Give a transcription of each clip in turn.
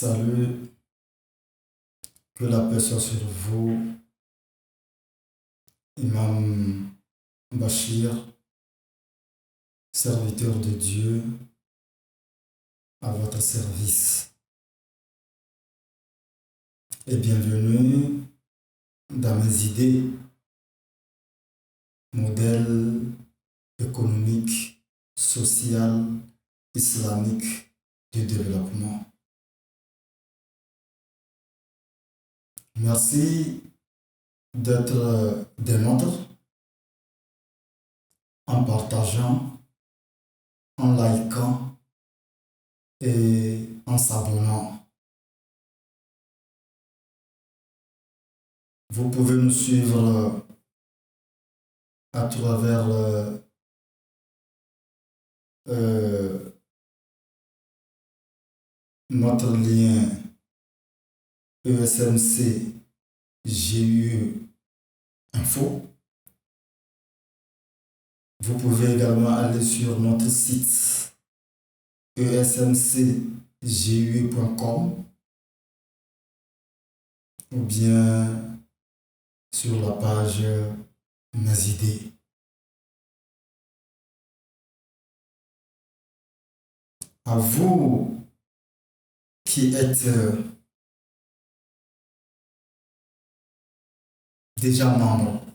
Salut, que la paix soit sur vous, Imam Bachir, serviteur de Dieu, à votre service. Et bienvenue dans mes idées, modèle économique, social, islamique de développement. Merci d'être des nôtres en partageant, en likant et en s'abonnant. Vous pouvez nous suivre à travers notre lien ESMC GUE Info. Vous pouvez également aller sur notre site esmcgue.com ou bien sur la page Mes idées. À vous qui êtes déjà membre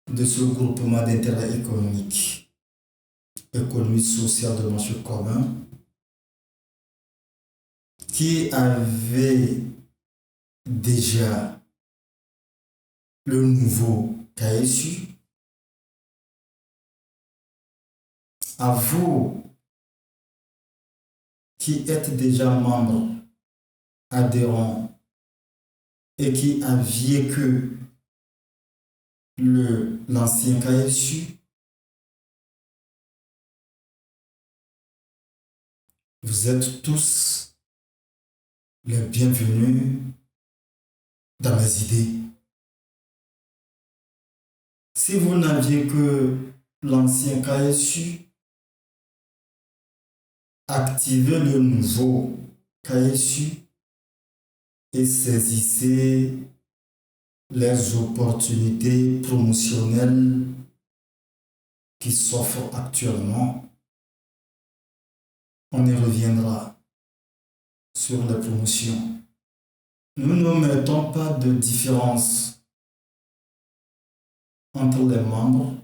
de ce groupement d'intérêt économique, social de marché commun, qui avait déjà le nouveau KSU, à vous qui êtes déjà membre adhérent et qui aviez que l'ancien KSU, vous êtes tous les bienvenus dans mes idées. Si vous n'aviez que l'ancien KSU, activez le nouveau KSU et saisissez les opportunités promotionnelles qui s'offrent actuellement. On y reviendra sur les promotions. Nous ne mettons pas de différence entre les membres,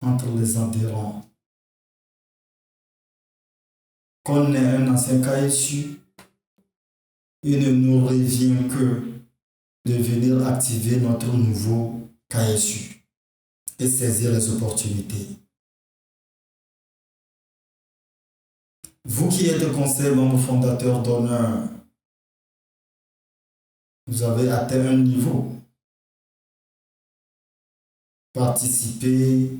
entre les adhérents. Qu'on ait un ancien KSU, il ne nous revient que de venir activer notre nouveau KSU et saisir les opportunités. Vous qui êtes conseiller membre fondateur d'honneur, vous avez atteint un niveau. Participez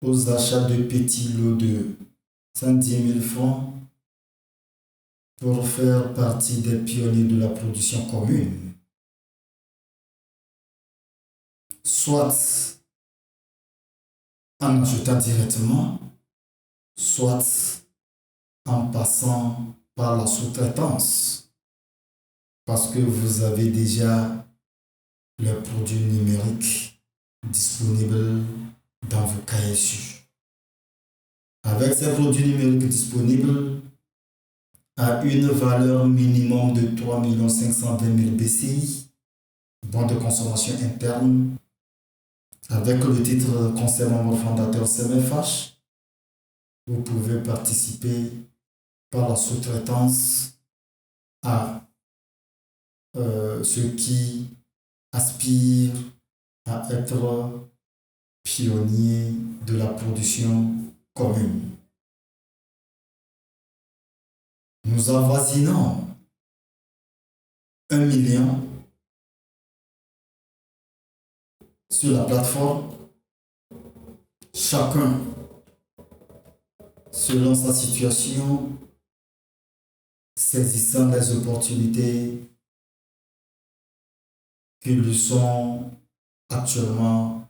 aux achats de petits lots de 110 000 francs pour faire partie des pionniers de la production commune. Soit en achetant directement, soit en passant par la sous-traitance, parce que vous avez déjà les produits numériques disponibles dans vos KSU. Avec ces produits numériques disponibles à une valeur minimum de 3 520 000 BCI, bons de consommation interne, avec le titre conseil membre fondateur CMFH, vous pouvez participer par la sous-traitance à ceux qui aspirent à être pionniers de la production commune. Nous avoisinons 1 million sur la plateforme, chacun selon sa situation, saisissant les opportunités qui lui sont actuellement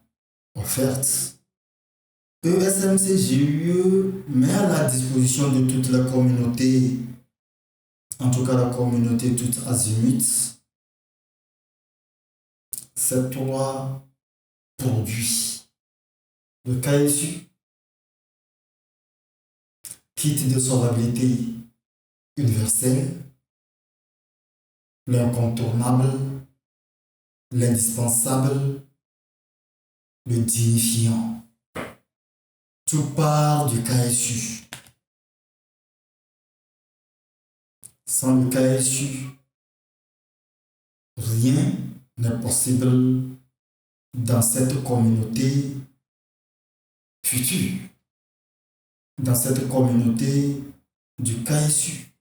offertes. ESMCGUE met à la disposition de toute la communauté, en tout cas la communauté toute azimut, ces trois produits. Le KSU, kit de solvabilité universel, l'incontournable, l'indispensable, le dignifiant. Tout part du KSU. Sans le KSU, rien n'est possible dans cette communauté future, dans cette communauté du KSU.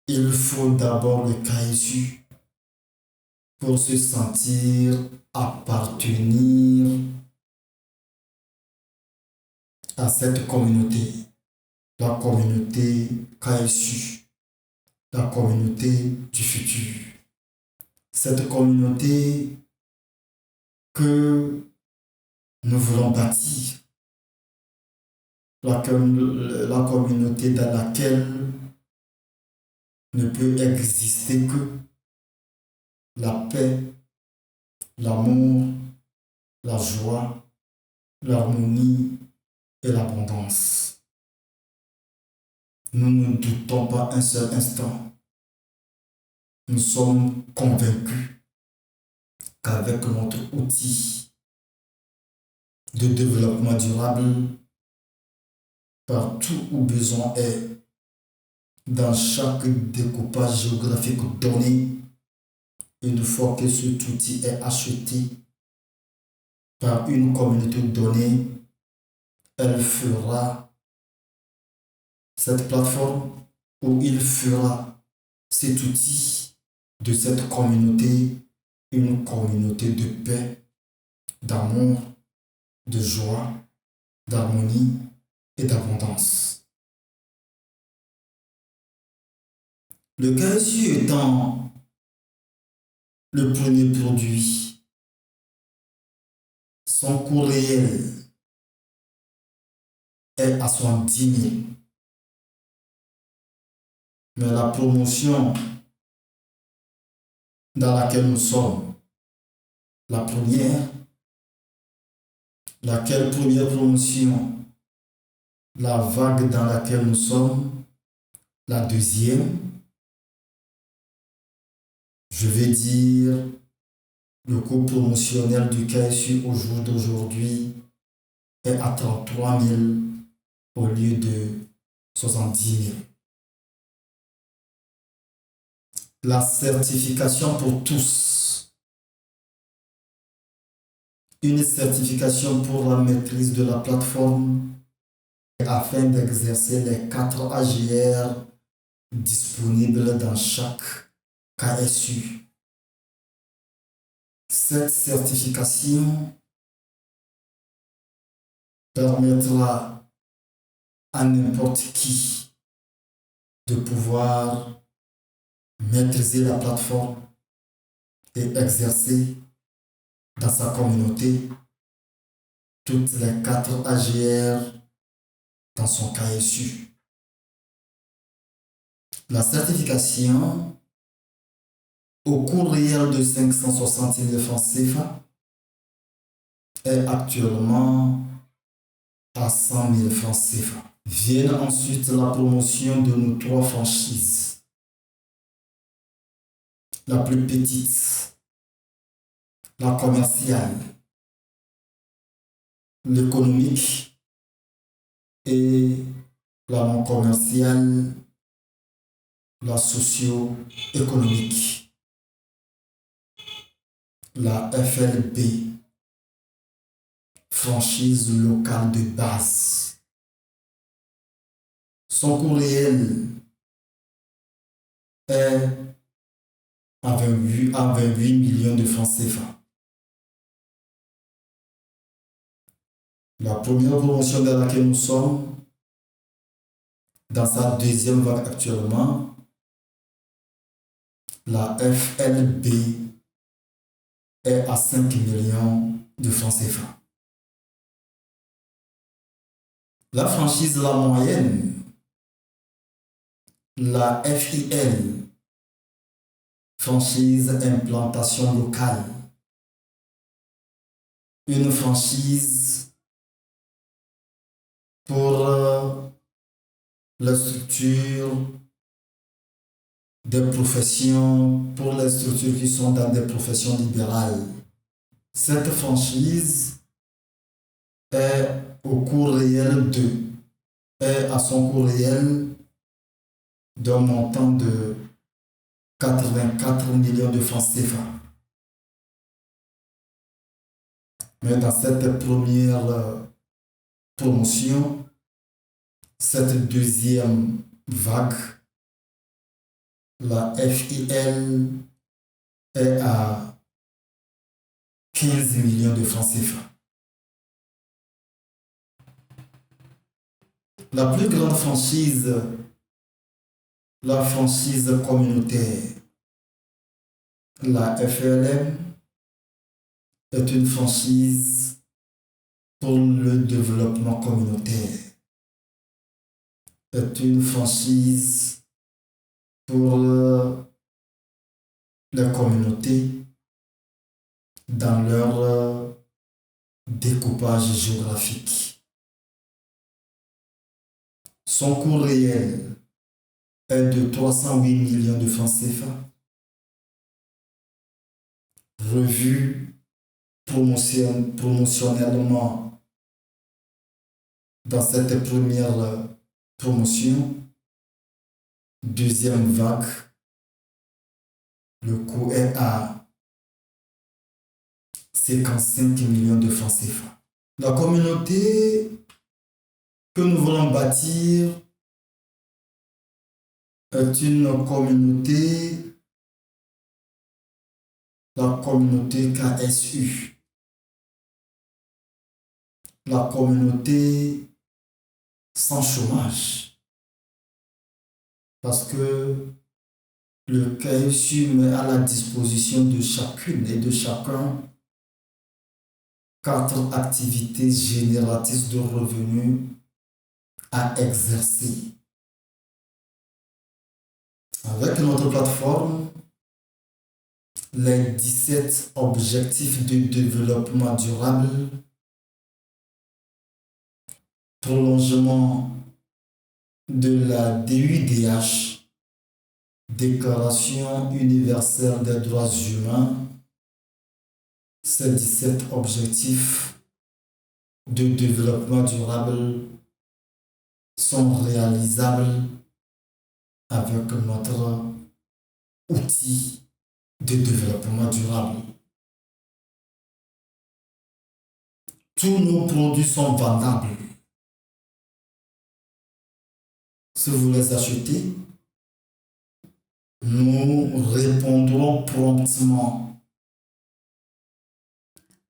Il faut d'abord le KSU pour se sentir appartenir à cette communauté, la communauté KSU, la communauté du futur. Cette communauté que nous voulons bâtir, la communauté dans laquelle ne peut exister que la paix, l'amour, la joie, l'harmonie et l'abondance. Nous ne doutons pas un seul instant. Nous sommes convaincus qu'avec notre outil de développement durable, partout où besoin est, dans chaque découpage géographique donné, une fois que cet outil est acheté par une communauté donnée, elle fera cette plateforme où il fera cet outil de cette communauté une communauté de paix, d'amour, de joie, d'harmonie et d'abondance. Le KSU étant le premier produit, son coût réel est à 70 000. Mais la promotion dans laquelle nous sommes, la première, laquelle première promotion, la vague dans laquelle nous sommes, la deuxième, je vais dire le coût promotionnel du KSU au jour d'aujourd'hui est à 33 000 au lieu de 70 000. La certification pour tous. Une certification pour la maîtrise de la plateforme afin d'exercer les 4 AGR disponibles dans chaque KSU. Cette certification permettra à n'importe qui de pouvoir maîtriser la plateforme et exercer dans sa communauté toutes les 4 AGR dans son KSU. La certification au coût réel de 560 000 francs CFA est actuellement à 100 000 francs CFA. Viennent ensuite la promotion de nos 3 franchises. La plus petite, la commerciale, l'économique et la non commerciale, la socio-économique. La FLB, franchise locale de base. Son coût réel est à 28 millions de francs CFA. La première promotion dans laquelle nous sommes, dans sa deuxième vague actuellement, la FLB est à 5 millions de francs CFA. La franchise la moyenne, la FIL, franchise implantation locale. Une franchise pour la structure des professions, pour les structures qui sont dans des professions libérales. Cette franchise est au coût réel est à son coût réel d'un montant de 84 millions de francs CFA. Mais dans cette première promotion, cette deuxième vague, la FIL est à 15 millions de francs CFA. La plus grande franchise, la franchise communautaire, la FLM, est une franchise pour le développement communautaire, est une franchise pour les communautés dans leur découpage géographique. Son coût réel est de 308 millions de francs CFA. Revu promotionnellement dans cette première promotion, deuxième vague, le coût est à 55 millions de francs CFA. La communauté que nous voulons bâtir est une communauté, la communauté KSU, la communauté sans chômage, parce que le KSU met à la disposition de chacune et de chacun 4 activités génératrices de revenus à exercer. Avec notre plateforme, les 17 objectifs de développement durable, prolongement de la DUDH, Déclaration universelle des droits humains, ces 17 objectifs de développement durable sont réalisables avec notre outil de développement durable. Tous nos produits sont vendables. Si vous les achetez, nous répondrons promptement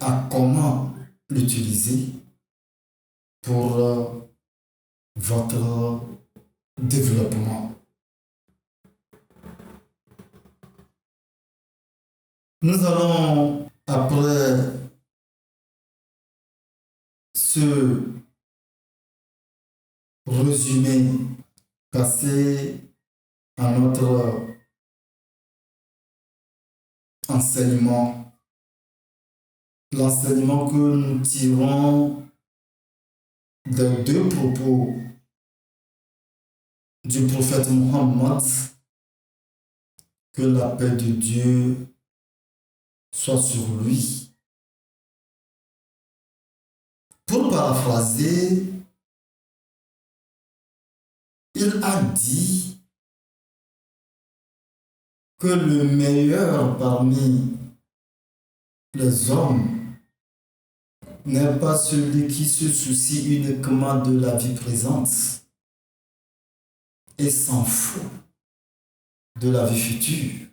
à comment l'utiliser pour votre développement. Nous allons, après ce résumé, passer à notre enseignement. L'enseignement que nous tirons des 2 propos du prophète Mohammed, que la paix de Dieu soit sur lui. Pour paraphraser, il a dit que le meilleur parmi les hommes n'est pas celui qui se soucie uniquement de la vie présente et s'en fout de la vie future,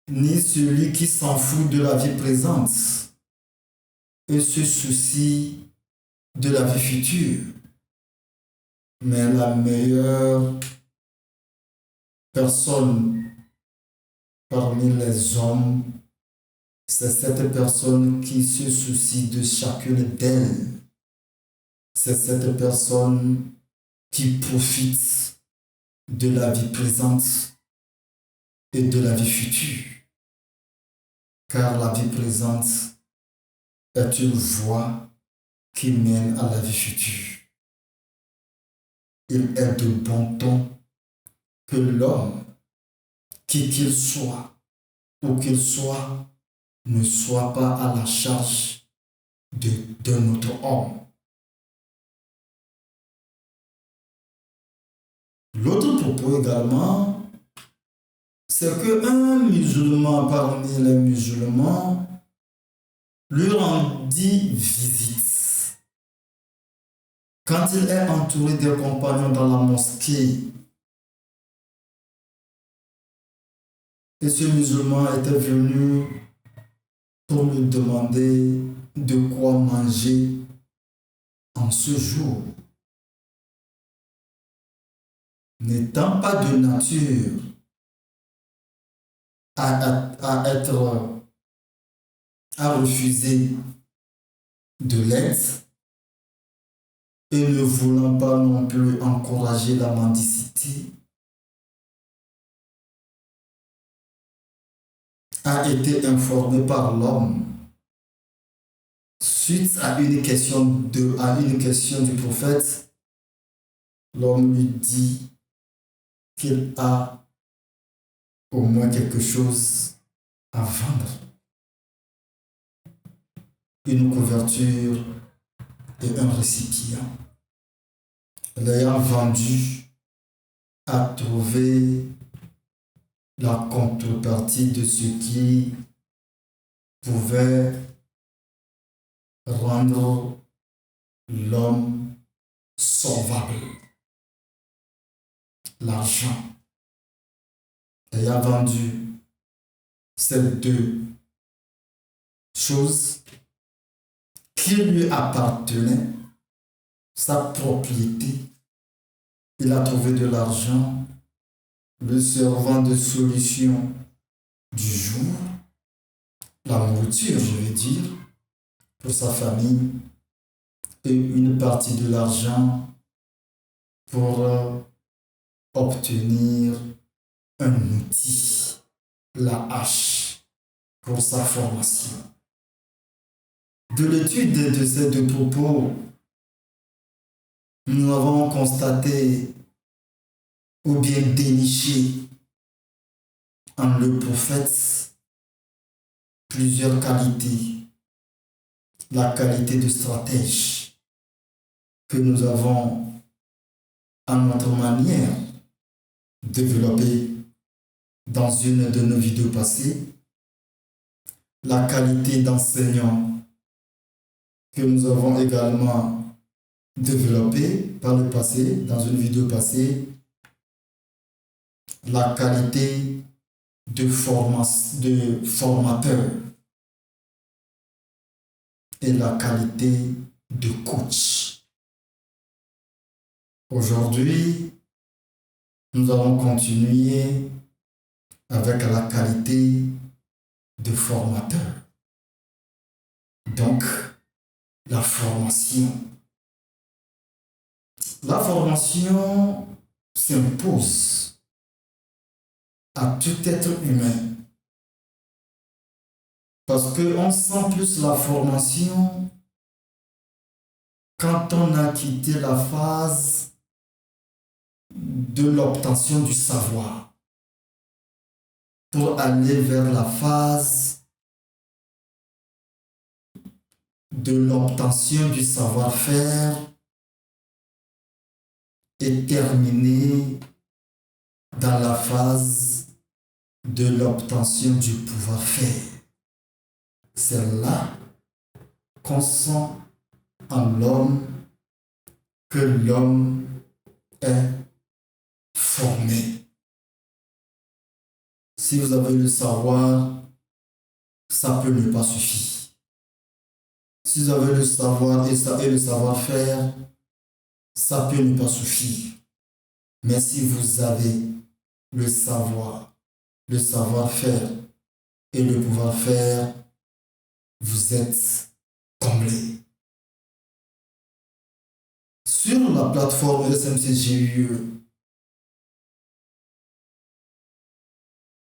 ni celui qui s'en fout de la vie présente et se soucie de la vie future. Mais la meilleure personne parmi les hommes, c'est cette personne qui se soucie de chacune d'elles c'est cette personne qui profite de la vie présente et de la vie future. Car la vie présente est une voie qui mène à la vie future. Il est de bon ton que l'homme, qui qu'il soit, où qu'il soit, ne soit pas à la charge d'un autre homme. L'autre propos également, c'est qu'un musulman parmi les musulmans lui rendit visite. Quand il est entouré des compagnons dans la mosquée, et ce musulman était venu pour lui demander de quoi manger en ce jour. N'étant pas de nature à refuser de l'aide et ne voulant pas non plus encourager la mendicité, a été informé par l'homme suite à une question du prophète. L'homme lui dit qu'il a au moins quelque chose à vendre. Une couverture et un récipient. L'ayant vendu, a trouvé la contrepartie de ce qui pouvait rendre l'homme sauvable. L'argent. Ayant vendu ces deux choses qui lui appartenaient, sa propriété, il a trouvé de l'argent, le servant de solution du jour, la nourriture, je veux dire, pour sa famille, et une partie de l'argent pour obtenir un outil, la hache, pour sa formation. De l'étude de ces deux propos, nous avons constaté ou bien déniché en le prophète plusieurs qualités. La qualité de stratège que nous avons à notre manière développée dans une de nos vidéos passées. La qualité d'enseignant que nous avons également développée par le passé, dans une vidéo passée. La qualité de formateur et la qualité de coach. Aujourd'hui, nous allons continuer avec la qualité de formateur. Donc, la formation. La formation s'impose à tout être humain. Parce qu'on sent plus la formation quand on a quitté la phase de l'obtention du savoir pour aller vers la phase de l'obtention du savoir-faire et terminer dans la phase de l'obtention du pouvoir-faire. C'est là qu'on sent en l'homme que l'homme est formé. Si vous avez le savoir, ça peut ne pas suffire. Si vous avez le savoir et le savoir-faire, ça peut ne pas suffire. Mais si vous avez le savoir, le savoir-faire et le pouvoir-faire, vous êtes comblé. Sur la plateforme SMCGUE,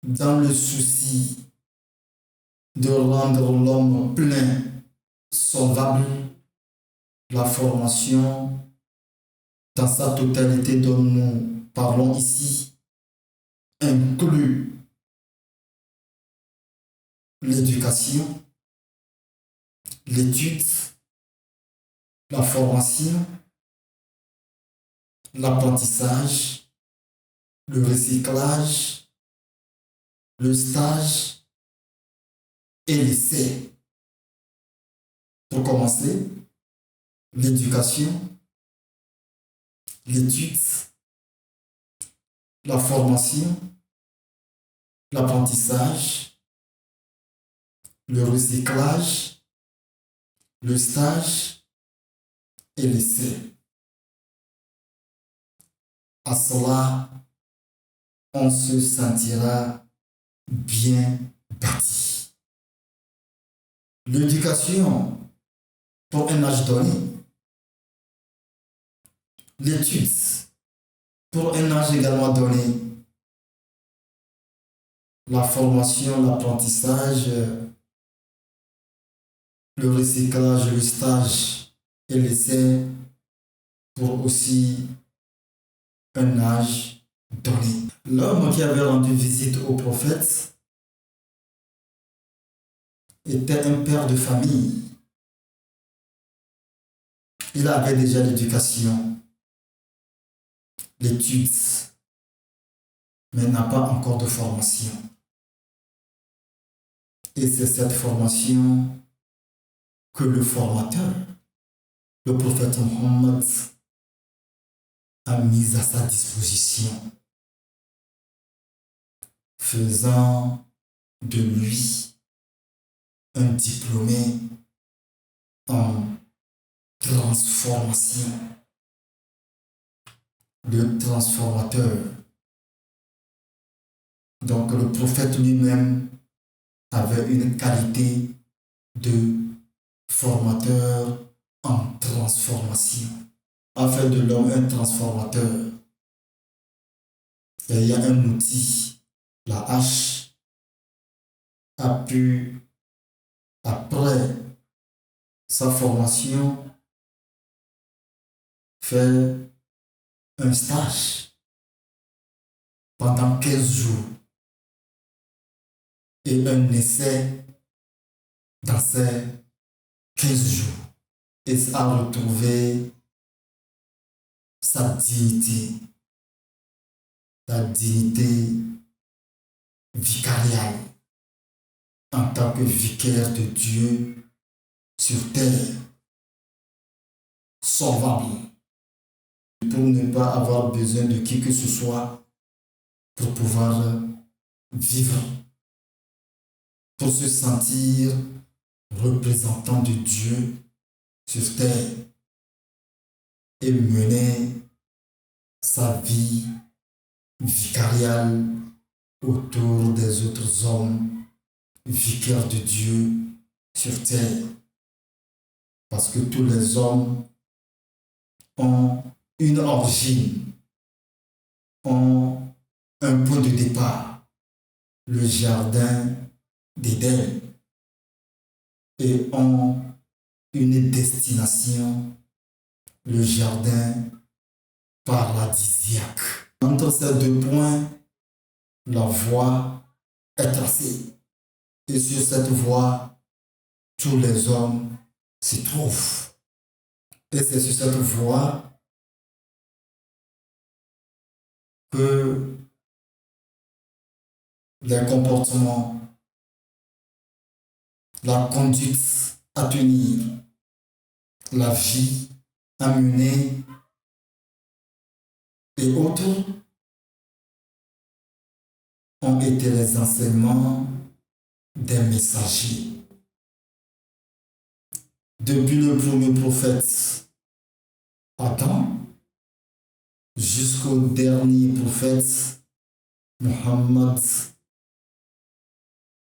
dans le souci de rendre l'homme plein, solvable, la formation dans sa totalité dont nous parlons ici inclut l'éducation, l'étude, la formation, l'apprentissage, le recyclage, le stage et l'essai. Pour commencer, l'éducation, l'étude, la formation, l'apprentissage, le recyclage, le stage et l'essai. À cela, on se sentira bien bâti. L'éducation pour un âge donné, l'étude pour un âge également donné, la formation, l'apprentissage, le recyclage, le stage et l'essai pour aussi un âge donné. L'homme qui avait rendu visite au prophète était un père de famille. Il avait déjà l'éducation, l'étude, mais n'a pas encore de formation. Et c'est cette formation que le formateur, le prophète Mohammed, a mise à sa disposition, faisant de lui un diplômé en transformation. Le transformateur. Donc le prophète lui-même avait une qualité de formateur en transformation. A fait de l'homme un transformateur. Et il y a un outil, la hache, a pu, après sa formation, faire un stage pendant 15 jours et un essai dans ces 15 jours. Et a retrouvé sa dignité, la dignité vicariale en tant que vicaire de Dieu sur terre, solvable, pour ne pas avoir besoin de qui que ce soit pour pouvoir vivre, pour se sentir représentant de Dieu sur terre et mener sa vie vicariale autour des autres hommes vicaires de Dieu sur terre. Parce que tous les hommes ont une origine, ont un point de départ, le jardin d'Éden, et ont une destination, le jardin paradisiaque. Entre ces deux points, la voie est tracée. Et sur cette voie, tous les hommes s'y trouvent. Et c'est sur cette voie que les comportements, la conduite à tenir, la vie à mener et autres ont été les enseignements des messagers. Depuis le premier prophète Adam jusqu'au dernier prophète Mohammed,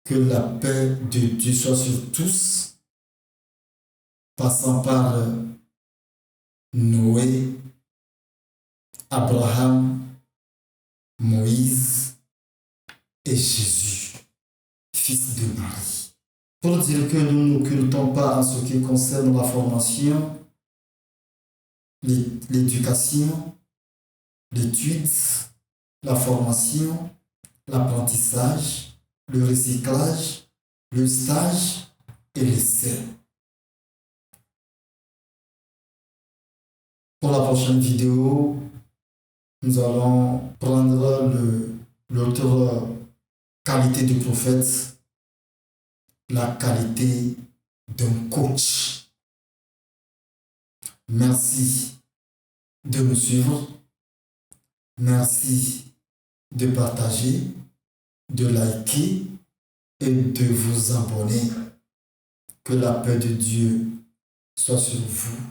que la paix de Dieu soit sur tous, passant par Noé, Abraham, Moïse et Jésus, fils de Marie. Pour dire que nous n'occultons pas en ce qui concerne la formation, l'éducation, l'étude, la formation, l'apprentissage, le recyclage, le stage et l'essai. Pour la prochaine vidéo, nous allons prendre l'autre qualité du prophète, la qualité d'un coach. Merci de me suivre. Merci de partager, de liker et de vous abonner. Que la paix de Dieu soit sur vous.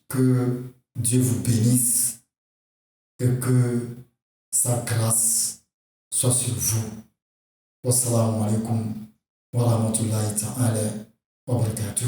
Que Dieu vous bénisse et que sa grâce soit sur vous. Wassalamu alaikum wa rahmatullahi ta'ala wa barakatuh.